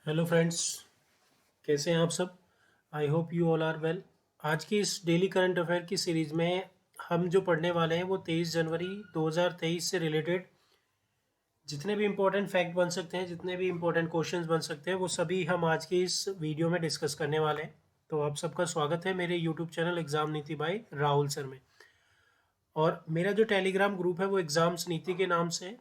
Hello friends, कैसे हैं आप सब। I hope you all are well. आज की इस डेली करंट अफेयर की सीरीज़ में हम जो पढ़ने वाले हैं वो 23 जनवरी 2023 से रिलेटेड जितने भी इम्पोर्टेंट फैक्ट बन सकते हैं, जितने भी इम्पोर्टेंट क्वेश्चंस बन सकते हैं, वो सभी हम आज की इस वीडियो में डिस्कस करने वाले हैं। तो आप सबका स्वागत है मेरे यूट्यूब चैनल एग्ज़ाम नीति बाय राहुल सर में। और मेरा जो टेलीग्राम ग्रुप है वो एग्ज़ाम्स नीति के नाम से है।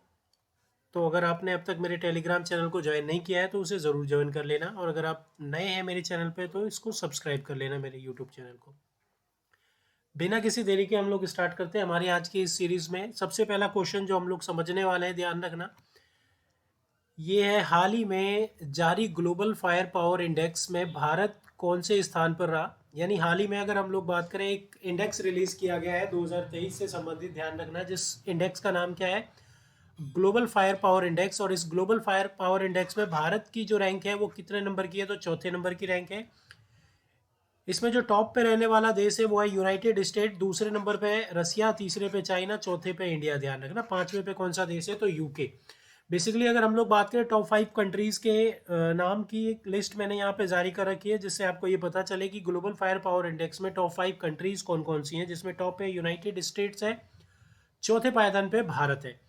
तो अगर आपने अब तक मेरे टेलीग्राम चैनल को ज्वाइन नहीं किया है तो उसे ज़रूर ज्वाइन कर लेना, और अगर आप नए हैं मेरे चैनल पे तो इसको सब्सक्राइब कर लेना, मेरे यूट्यूब चैनल को। बिना किसी देरी के हम लोग स्टार्ट करते हैं हमारी आज की इस सीरीज़ में। सबसे पहला क्वेश्चन जो हम लोग समझने वाले हैं, ध्यान रखना, ये है हाल ही में जारी ग्लोबल फायर पावर इंडेक्स में भारत कौन से स्थान पर रहा। यानी हाल ही में अगर हम लोग बात करें, एक इंडेक्स रिलीज किया गया है 2023 से संबंधित, ध्यान रखना, जिस इंडेक्स का नाम क्या है, ग्लोबल फायर पावर इंडेक्स। और इस ग्लोबल फायर पावर इंडेक्स में भारत की जो रैंक है वो कितने नंबर की है, तो चौथे नंबर की रैंक है। इसमें जो टॉप पे रहने वाला देश है वो है यूनाइटेड स्टेट, दूसरे नंबर पे रसिया, तीसरे पे चाइना, चौथे पे इंडिया। ध्यान रखना, पांचवे पे कौन सा देश है, तो यूके। बेसिकली अगर हम लोग बात करें टॉप 5 कंट्रीज के नाम की एक लिस्ट मैंने यहाँ पे जारी कर रखी है, जिससे आपको ये पता चले कि ग्लोबल फायर पावर इंडेक्स में टॉप 5 कंट्रीज कौन कौन सी हैं, जिसमें टॉप पे यूनाइटेड स्टेट्स है, चौथे पायदान पे भारत है।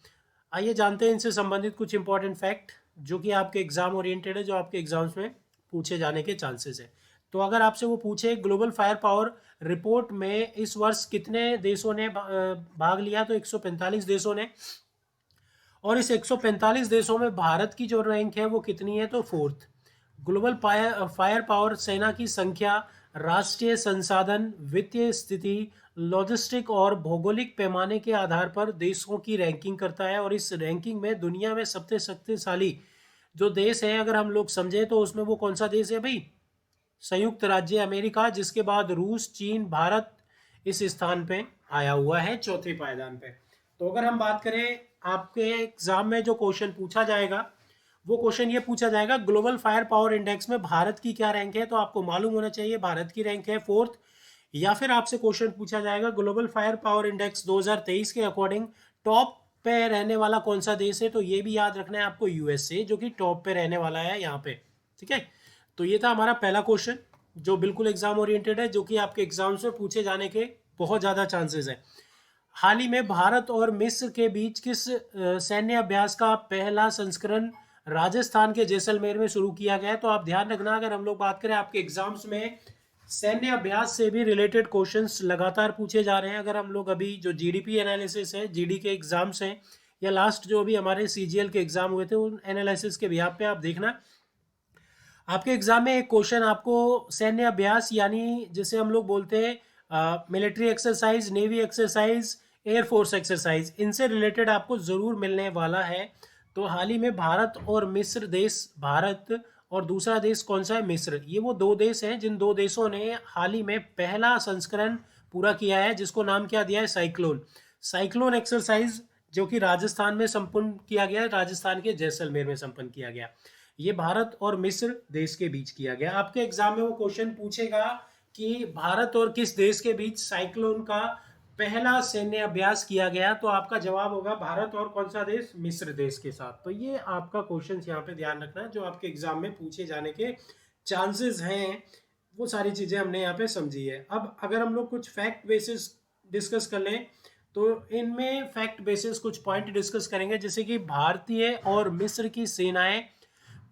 आइए जानते हैं इनसे संबंधित कुछ इंपॉर्टेंट फैक्ट जो कि आपके एग्जाम ओरिएंटेड है, जो आपके एग्जाम्स में पूछे जाने के चांसेस है। तो अगर आपसे वो पूछे ग्लोबल फायर पावर रिपोर्ट में इस वर्ष कितने देशों ने भाग लिया, तो 145 देशों ने। और इस 145 देशों में भारत की जो रैंक है वो कितनी है, तो फोर्थ। ग्लोबल फायर पावर सेना की संख्या, राष्ट्रीय संसाधन, वित्तीय स्थिति, लॉजिस्टिक और भौगोलिक पैमाने के आधार पर देशों की रैंकिंग करता है। और इस रैंकिंग में दुनिया में सबसे शक्तिशाली जो देश है अगर हम लोग समझे तो उसमें वो कौन सा देश है भाई, संयुक्त राज्य अमेरिका। जिसके बाद रूस, चीन, भारत इस स्थान पे आया हुआ है, चौथे पायदान पे। तो अगर हम बात करें, आपके एग्जाम में जो क्वेश्चन पूछा जाएगा वो क्वेश्चन ये पूछा जाएगा, ग्लोबल फायर पावर इंडेक्स में भारत की क्या रैंक है, तो आपको मालूम होना चाहिए भारत की रैंक है फोर्थ। या फिर आपसे क्वेश्चन पूछा जाएगा ग्लोबल फायर पावर इंडेक्स 2023 के अकॉर्डिंग टॉप पे रहने वाला कौन सा देश है, तो ये भी याद रखना है आपको, यूएसए, जो कि टॉप पे रहने वाला है यहाँ पे। ठीक है, तो ये था हमारा पहला क्वेश्चन जो बिल्कुल एग्जाम ओरिएंटेड है, जो कि आपके एग्जाम्स में पूछे जाने के बहुत ज़्यादा चांसेस है। हाल ही में भारत और मिस्र के बीच किस सैन्य अभ्यास का पहला संस्करण राजस्थान के जैसलमेर में शुरू किया गया है, तो आप ध्यान रखना, अगर हम लोग बात करें आपके एग्जाम्स में सैन्य अभ्यास से भी रिलेटेड क्वेश्चंस लगातार पूछे जा रहे हैं। अगर हम लोग अभी जो जीडीपी एनालिसिस है, जीडी के एग्जाम्स हैं, या लास्ट जो अभी हमारे सीजीएल के एग्जाम हुए थे, उन एनालिसिस के बिहाफ पे आप देखना, आपके एग्जाम में एक क्वेश्चन आपको सैन्य अभ्यास, यानी जिसे हम लोग बोलते हैं military exercise, navy exercise, air force exercise, इनसे रिलेटेड आपको ज़रूर मिलने वाला है। तो हाल ही में भारत और मिस्र देश, भारत और दूसरा देश कौन सा है, मिस्र, ये वो दो देश हैं जिन दो देशों ने हाल ही में पहला संस्करण पूरा किया है, जिसको नाम क्या दिया है, साइक्लोन। साइक्लोन एक्सरसाइज, जो कि राजस्थान में संपन्न किया गया, राजस्थान के जैसलमेर में संपन्न किया गया। ये भारत और मिस्र देश के बीच किया गया। आपके एग्जाम में वो क्वेश्चन पूछेगा कि भारत और किस देश के बीच साइक्लोन का पहला सैन्य अभ्यास किया गया, तो आपका जवाब होगा भारत और कौन सा देश, मिस्र देश के साथ। तो ये आपका क्वेश्चन यहाँ पे ध्यान रखना, जो आपके एग्जाम में पूछे जाने के चांसेस हैं, वो सारी चीजें हमने यहाँ पे समझी है। अब अगर हम लोग कुछ फैक्ट बेसिस डिस्कस कर लें, तो इनमें फैक्ट बेसिस कुछ पॉइंट डिस्कस करेंगे, जैसे कि भारतीय और मिस्र की सेनाएं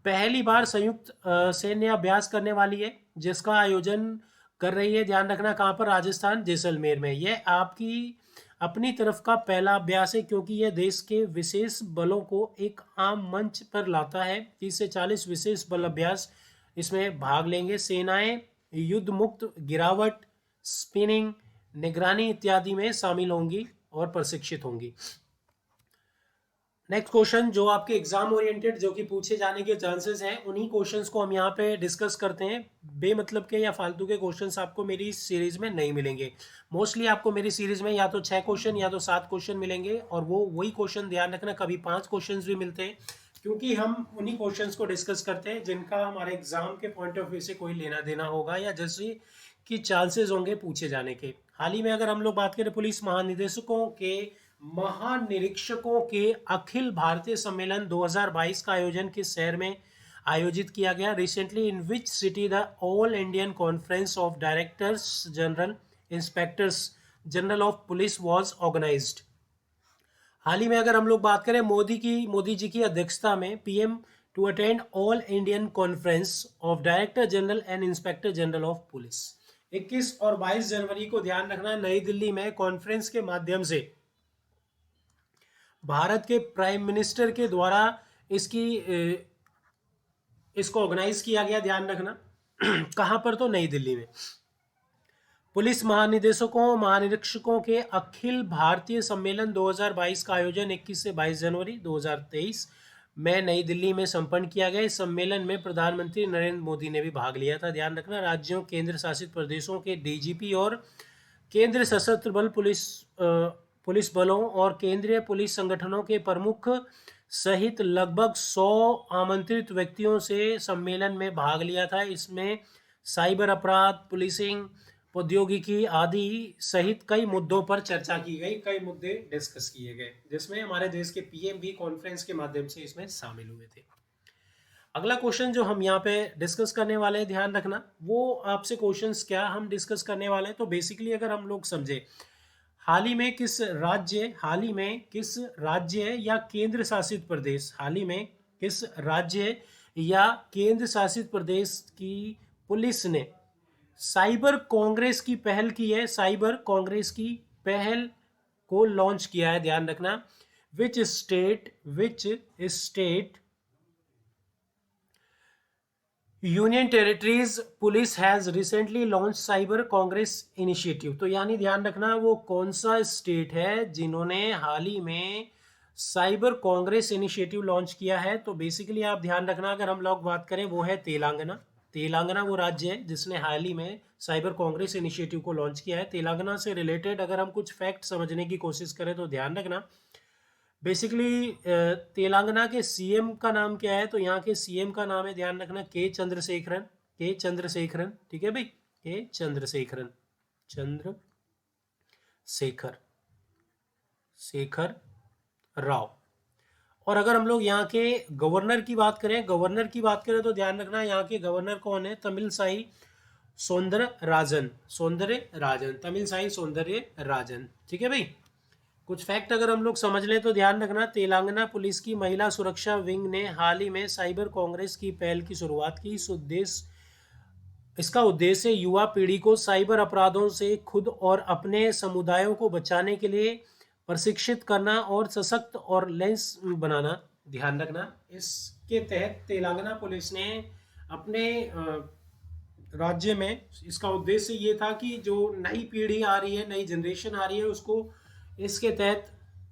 पहली बार संयुक्त सैन्य अभ्यास करने वाली है, जिसका आयोजन कर रही है, ध्यान रखना, कहाँ पर, राजस्थान जैसलमेर में। यह आपकी अपनी तरफ का पहला अभ्यास है, क्योंकि यह देश के विशेष बलों को एक आम मंच पर लाता है। 30 से 40 विशेष बल अभ्यास इसमें भाग लेंगे। सेनाएं युद्ध मुक्त, गिरावट, स्पिनिंग, निगरानी इत्यादि में शामिल होंगी और प्रशिक्षित होंगी। नेक्स्ट क्वेश्चन जो आपके एग्जाम ओरिएंटेड, जो कि पूछे जाने के चांसेस हैं, उन्हीं क्वेश्चंस को हम यहाँ पे डिस्कस करते हैं। बेमतलब के या फालतू के क्वेश्चंस आपको मेरी इस सीरीज में नहीं मिलेंगे। मोस्टली आपको मेरी सीरीज में या तो 6 क्वेश्चन या तो 7 क्वेश्चन मिलेंगे, और वो वही क्वेश्चन, ध्यान रखना, कभी 5 क्वेश्चन भी मिलते हैं, क्योंकि हम उन्हीं क्वेश्चंस को डिस्कस करते हैं जिनका हमारे एग्जाम के पॉइंट ऑफ व्यू से कोई लेना देना होगा, या जैसे कि चांसेस होंगे पूछे जाने के। हाल ही में अगर हम लोग बात करें पुलिस महानिदेशकों के महानिरीक्षकों के अखिल भारतीय सम्मेलन 2022 का आयोजन किस शहर में आयोजित किया गया? Recently in which city the all Indian conference of directors general inspectors general of police was organised? हाल ही में अगर हम लोग बात करें मोदी जी की अध्यक्षता में PM to attend all Indian conference of director general and inspector general of police, 21 और 22 जनवरी को ध्यान रखना, नई दिल्ली में कॉन्फ्रेंस के माध्यम से भारत के प्राइम मिनिस्टर के द्वारा इसको ऑर्गेनाइज किया गया, ध्यान रखना। कहां पर? तो नई दिल्ली में। पुलिस महानिदेशकों महानिरीक्षकों के अखिल भारतीय सम्मेलन 2022 का आयोजन 21 से 22 जनवरी 2023 में नई दिल्ली में संपन्न किया गया। इस सम्मेलन में प्रधानमंत्री नरेंद्र मोदी ने भी भाग लिया था। ध्यान रखना, राज्यों केंद्र शासित प्रदेशों के डीजीपी और केंद्रीय सशस्त्र बल पुलिस बलों और केंद्रीय पुलिस संगठनों के प्रमुख सहित लगभग 100 आमंत्रित व्यक्तियों से सम्मेलन में भाग लिया था। इसमें साइबर अपराध, पुलिसिंग, प्रौद्योगिकी आदि सहित कई मुद्दों पर चर्चा की गई, कई मुद्दे डिस्कस किए गए, जिसमें हमारे देश के पीएम भी कॉन्फ्रेंस के माध्यम से इसमें शामिल हुए थे। अगला क्वेश्चन जो हम यहाँ पे डिस्कस करने वाले हैं, ध्यान रखना, वो आपसे क्वेश्चंस क्या हम डिस्कस करने वाले हैं, तो बेसिकली अगर हम लोग समझे हाल ही में किस राज्य या केंद्र शासित प्रदेश, हाल ही में किस राज्य या केंद्र शासित प्रदेश की पुलिस ने साइबर कांग्रेस की पहल की है, साइबर कांग्रेस की पहल को लॉन्च किया है? ध्यान रखना, which state union territories police has recently launch cyber Congress initiative. तो यानी ध्यान रखना, वो कौन सा स्टेट है जिन्होंने हाल ही में साइबर कांग्रेस इनिशिएटिव लॉन्च किया है? तो बेसिकली आप ध्यान रखना, अगर हम लोग बात करें वो है तेलंगाना वो राज्य है जिसने हाल ही में साइबर कांग्रेस इनिशिएटिव को लॉन्च किया है। तेलंगाना से रिलेटेड अगर हम कुछ फैक्ट समझने की कोशिश करें तो ध्यान रखना, बेसिकली तेलंगाना के सीएम का नाम क्या है? तो यहाँ के सीएम का नाम है, ध्यान रखना, के चंद्रशेखरन, ठीक है भाई, के चंद्रशेखर राव। और अगर हम लोग यहाँ के गवर्नर की बात करें तो ध्यान रखना, यहाँ के गवर्नर कौन है? तमिलसाई सौंदरराजन, ठीक है भाई। कुछ फैक्ट अगर हम लोग समझ लें तो ध्यान रखना, तेलंगाना पुलिस की महिला सुरक्षा विंग ने हाल ही में साइबर कांग्रेस की पहल की शुरुआत की। इसका उद्देश्य युवा पीढ़ी को साइबर अपराधों से खुद और अपने समुदायों को बचाने के लिए प्रशिक्षित करना और सशक्त और लेंस बनाना। ध्यान रखना, इसके तहत तेलंगाना पुलिस ने अपने राज्य में, इसका उद्देश्य ये था कि जो नई पीढ़ी आ रही है, नई जनरेशन आ रही है, उसको इसके तहत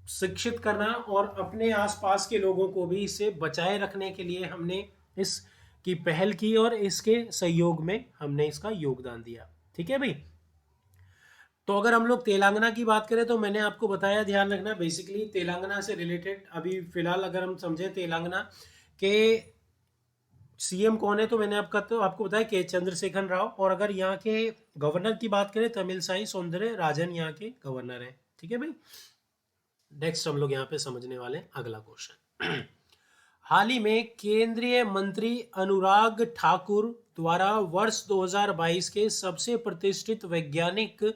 शिक्षित करना और अपने आसपास के लोगों को भी इससे बचाए रखने के लिए हमने इसकी पहल की और इसके सहयोग में हमने इसका योगदान दिया, ठीक है भाई। तो अगर हम लोग तेलंगाना की बात करें तो मैंने आपको बताया, ध्यान रखना, बेसिकली तेलंगाना से रिलेटेड अभी फिलहाल अगर हम समझें तेलंगाना के सीएम कौन है, तो मैंने आपको बताया के चंद्रशेखर राव। और अगर यहाँ के गवर्नर की बात करें, तमिलसाई सौंदरराजन यहाँ के गवर्नर हैं, ठीक है भाई। नेक्स्ट हम लोग यहाँ पे समझने वाले अगला क्वेश्चन। हाल ही में केंद्रीय मंत्री अनुराग ठाकुर द्वारा वर्ष 2022 के सबसे प्रतिष्ठित वैज्ञानिक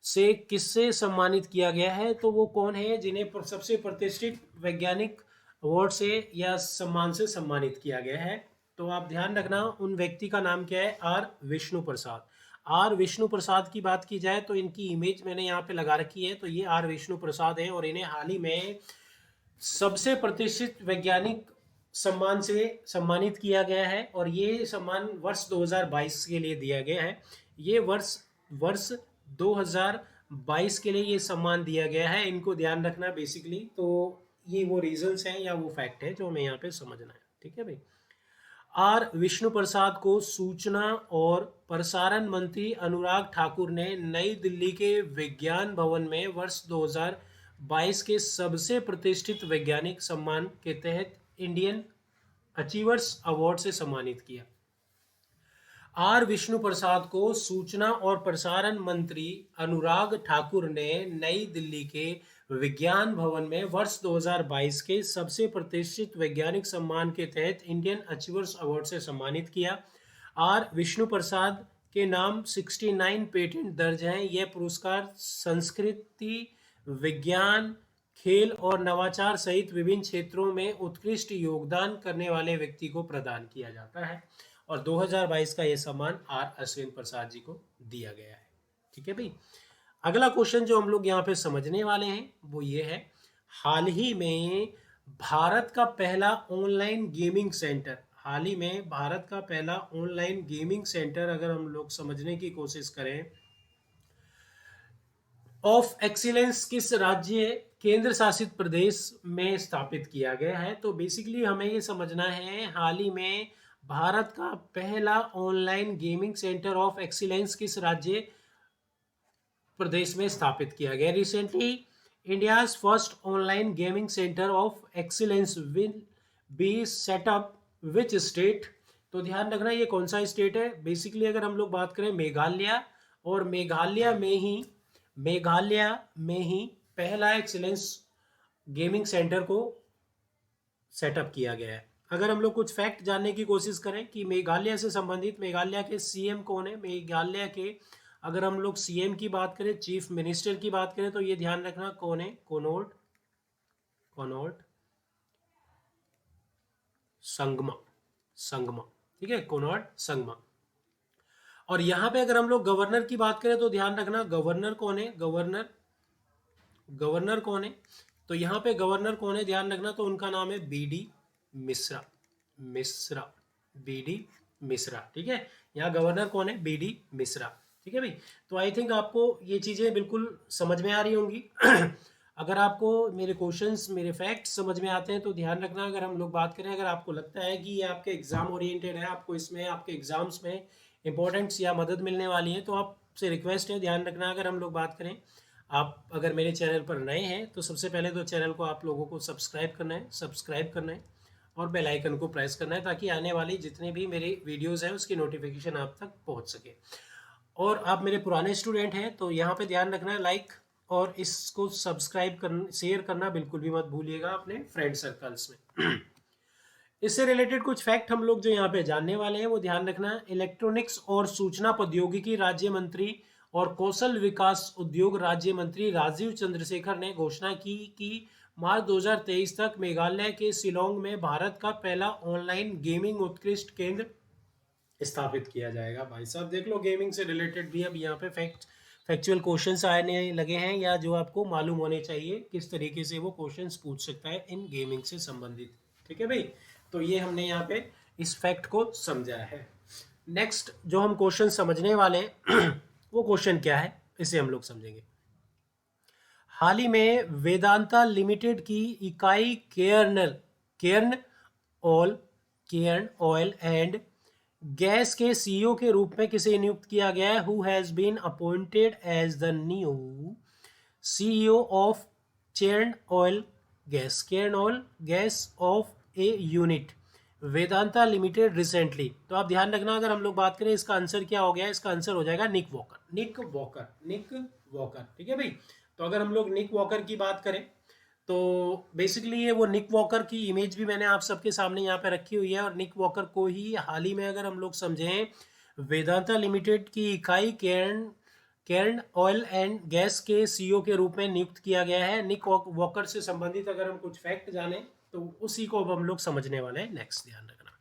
से किससे सम्मानित किया गया है? तो वो कौन है जिन्हें सबसे प्रतिष्ठित वैज्ञानिक अवार्ड से या सम्मान से सम्मानित किया गया है? तो आप ध्यान रखना, उन व्यक्ति का नाम क्या है? आर विष्णु प्रसाद की बात की जाए तो इनकी इमेज मैंने यहाँ पे लगा रखी है, तो ये आर विष्णु प्रसाद है और इन्हें हाल ही में सबसे प्रतिष्ठित वैज्ञानिक सम्मान से सम्मानित किया गया है और ये सम्मान वर्ष 2022 के लिए दिया गया है। ये वर्ष 2022 के लिए ये सम्मान दिया गया है, इनको ध्यान रखना बेसिकली। तो ये वो रीजंस हैं या वो फैक्ट है जो हमें यहाँ पे समझना है, ठीक है भाई। आर विष्णु प्रसाद को सूचना और प्रसारण मंत्री अनुराग ठाकुर ने नई दिल्ली के विज्ञान भवन में वर्ष 2022 के सबसे प्रतिष्ठित वैज्ञानिक सम्मान के तहत इंडियन अचीवर्स अवार्ड से सम्मानित किया। आर विष्णु प्रसाद को सूचना और प्रसारण मंत्री अनुराग ठाकुर ने नई दिल्ली के विज्ञान भवन में वर्ष 2022 के सबसे प्रतिष्ठित वैज्ञानिक सम्मान के तहत इंडियन अचीवर्स अवार्ड से सम्मानित किया। आर विष्णु प्रसाद के नाम 69 पेटेंट दर्ज हैं। यह पुरस्कार संस्कृति, विज्ञान, खेल और नवाचार सहित विभिन्न क्षेत्रों में उत्कृष्ट योगदान करने वाले व्यक्ति को प्रदान किया जाता है और 2022 का यह सम्मान आर अश्विन प्रसाद जी को दिया गया है। ठीक है भाई। अगला क्वेश्चन जो हम लोग यहाँ पे समझने वाले हैं वो ये है, हाल ही में भारत का पहला ऑनलाइन गेमिंग सेंटर, हाल ही में भारत का पहला ऑनलाइन गेमिंग सेंटर अगर हम लोग समझने की कोशिश करें ऑफ एक्सीलेंस किस राज्य केंद्र शासित प्रदेश में स्थापित किया गया है। तो बेसिकली हमें ये समझना है हाल ही में भारत का पहला online gaming centre of excellence किस राज्य प्रदेश में स्थापित किया गया। Recently India's first online gaming centre of excellence will be set up which state. तो ध्यान रखना ये कौन सा स्टेट है। बेसिकली अगर हम लोग बात करें मेघालय, और मेघालय में ही पहला एक्सीलेंस गेमिंग सेंटर को सेटअप किया गया है। अगर हम लोग कुछ फैक्ट जानने की कोशिश करें कि मेघालय से संबंधित, मेघालय के सीएम कौन है, मेघालय के अगर हम लोग सीएम की बात करें, चीफ मिनिस्टर की बात करें, तो ये ध्यान रखना कौन है, कोनोड संगमा। ठीक है, कोनोड संगमा। और यहां पे अगर हम लोग गवर्नर की बात करें तो ध्यान रखना गवर्नर कौन है, गवर्नर कौन है। तो यहाँ पे गवर्नर कौन है ध्यान रखना, तो उनका नाम है बीडी मिश्रा। ठीक है, यहाँ गवर्नर कौन है, बीडी मिश्रा। ठीक है भाई। तो आई थिंक आपको ये चीज़ें बिल्कुल समझ में आ रही होंगी। अगर आपको मेरे क्वेश्चंस, मेरे फैक्ट्स समझ में आते हैं तो ध्यान रखना, अगर हम लोग बात करें, अगर आपको लगता है कि ये आपके एग्जाम ओरिएंटेड है, आपको इसमें आपके एग्जाम्स में इंपॉर्टेंट्स या मदद मिलने वाली है, तो आपसे रिक्वेस्ट है ध्यान रखना। अगर हम लोग बात करें, आप अगर मेरे चैनल पर नए हैं तो सबसे पहले तो चैनल को आप लोगों को सब्सक्राइब करना है और बेल आइकन को प्रेस करना है, ताकि आने वाली जितने भी मेरी वीडियोस हैं उसकी नोटिफिकेशन आप तक पहुंच सके। और आप मेरे पुराने स्टूडेंट हैं तो यहाँ पे ध्यान रखना है लाइक और इसको सब्सक्राइब करना, शेयर करना बिल्कुल भी मत भूलिएगा अपने फ्रेंड सर्कल्स में। इससे रिलेटेड कुछ फैक्ट हम लोग जो यहाँ पे जानने वाले हैं वो ध्यान रखना। इलेक्ट्रॉनिक्स और सूचना प्रौद्योगिकी राज्य मंत्री और कौशल विकास उद्योग राज्य मंत्री राजीव चंद्रशेखर ने घोषणा की कि मार्च 2023 तक मेघालय के शिलोंग में भारत का पहला ऑनलाइन गेमिंग उत्कृष्ट केंद्र स्थापित किया जाएगा। भाई साहब देख लो, गेमिंग से रिलेटेड भी अब यहाँ पे फैक्चुअल क्वेश्चंस आने लगे हैं, या जो आपको मालूम होने चाहिए किस तरीके से वो क्वेश्चंस पूछ सकता है इन गेमिंग से संबंधित। ठीक है भाई, तो ये हमने यहाँ पे इस फैक्ट को समझा है। नेक्स्ट जो हम क्वेश्चन समझने वाले हैं वो क्वेश्चन क्या है, इसे हम लोग समझेंगे। हाल ही में वेदांता लिमिटेड की इकाई केयर्न ऑयल एंड गैस के सीईओ के रूप में किसे नियुक्त किया गया है। Who has been appointed as the new CEO of Cairn oil gas of a unit Vedanta limited recently. तो आप ध्यान रखना, अगर हम लोग बात करें इसका आंसर क्या हो गया, इसका आंसर हो जाएगा निक वॉकर। ठीक है भाई। तो अगर हम लोग निक वॉकर की बात करें तो बेसिकली ये वो निक वॉकर की इमेज भी मैंने आप सबके सामने यहाँ पे रखी हुई है, और निक वॉकर को ही हाल ही में अगर हम लोग समझें वेदांता लिमिटेड की इकाई केयर्न ऑयल एंड गैस के सीईओ के रूप में नियुक्त किया गया है। निक वॉकर से संबंधित अगर हम कुछ फैक्ट जाने तो उसी को अब हम लोग समझने वाले हैं। नेक्स्ट ध्यान रखना,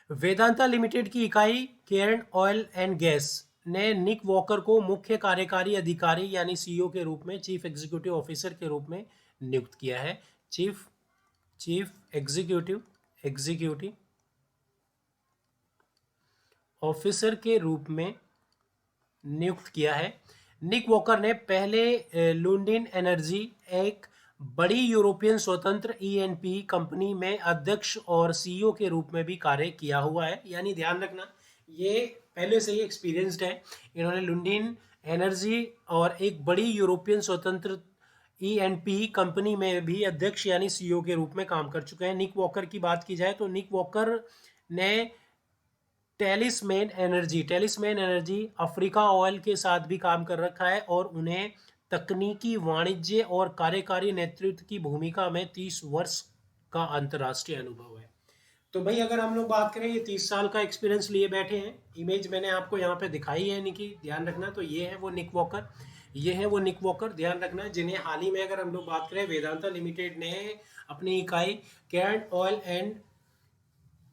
वेदांता लिमिटेड की इकाई केयर्न ऑयल एंड गैस ने निक वॉकर को मुख्य कार्यकारी अधिकारी यानी सीईओ के रूप में, चीफ एग्जीक्यूटिव ऑफिसर के रूप में नियुक्त किया है। चीफ एग्जीक्यूटिव ऑफिसर के रूप में नियुक्त किया है। निक वॉकर ने पहले लुंडिन एनर्जी, एक बड़ी यूरोपियन स्वतंत्र ईएनपी कंपनी में अध्यक्ष और सीईओ के रूप में भी कार्य किया हुआ है। यानी ध्यान रखना, ये पहले से ही एक्सपीरियंस्ड है। इन्होंने लुंडिन एनर्जी और एक बड़ी यूरोपियन स्वतंत्र ईएनपी कंपनी में भी अध्यक्ष यानी सीईओ के रूप में काम कर चुके हैं। निक वॉकर की बात की जाए तो निक वॉकर ने टेलिस्मेन एनर्जी अफ्रीका ऑयल के साथ भी काम कर रखा है, और उन्हें तकनीकी, वाणिज्य और कार्यकारी नेतृत्व की भूमिका में 30 वर्ष का अंतर्राष्ट्रीय अनुभव है। तो भाई अगर हम लोग बात करें, ये 30 साल का एक्सपीरियंस लिए बैठे हैं। इमेज मैंने आपको यहाँ पे दिखाई है निकी, ध्यान रखना। तो ये है वो निक वॉकर, ये है वो निक वॉकर, ध्यान रखना। जिन्हें हाल ही में अगर हम लोग बात करें, वेदांता लिमिटेड ने अपनी इकाई कैंट ऑयल एंड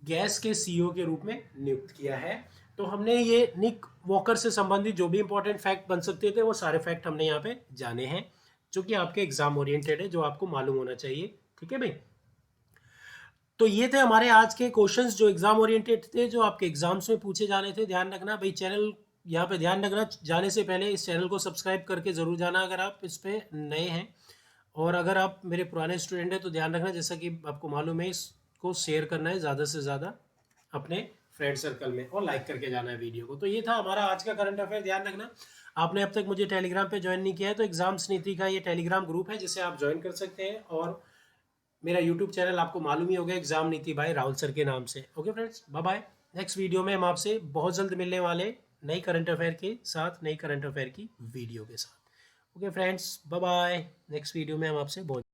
गैस के सीईओ के रूप में नियुक्त किया है। तो हमने ये निक वॉकर से संबंधित जो भी इंपॉर्टेंट फैक्ट बन सकते थे वो सारे फैक्ट हमने यहाँ पे जाने हैं, जो कि आपके एग्जाम ओरिएंटेड है, जो आपको मालूम होना चाहिए। ठीक है भाई। तो ये थे हमारे आज के क्वेश्चंस जो एग्जाम ओरिएंटेड थे, जो आपके एग्जाम्स में पूछे जाने थे। ध्यान रखना भाई, चैनल यहाँ पे ध्यान रखना, जाने से पहले इस चैनल को सब्सक्राइब करके जरूर जाना अगर आप इस पे नए हैं। और अगर आप मेरे पुराने स्टूडेंट हैं तो ध्यान रखना, जैसा कि आपको मालूम है, इसको शेयर करना है ज़्यादा से ज़्यादा अपने फ्रेंड सर्कल में, और लाइक करके जाना है वीडियो को। तो ये था हमारा आज का करंट अफेयर। ध्यान रखना, आपने अब तक मुझे टेलीग्राम पे ज्वाइन नहीं किया है तो एग्जाम्स नीति का ये टेलीग्राम ग्रुप है, जिसे आप ज्वाइन कर सकते हैं। और मेरा यूट्यूब चैनल आपको मालूम ही होगा, एग्जाम नीति बाय राहुल सर के नाम से। Okay friends, bye bye. Next video में हम आपसे बहुत जल्द मिलने वाले नई करंट अफेयर के साथ, नई करंट अफेयर की वीडियो के साथ। Okay friends, bye bye. Next video में हम आपसे बहुत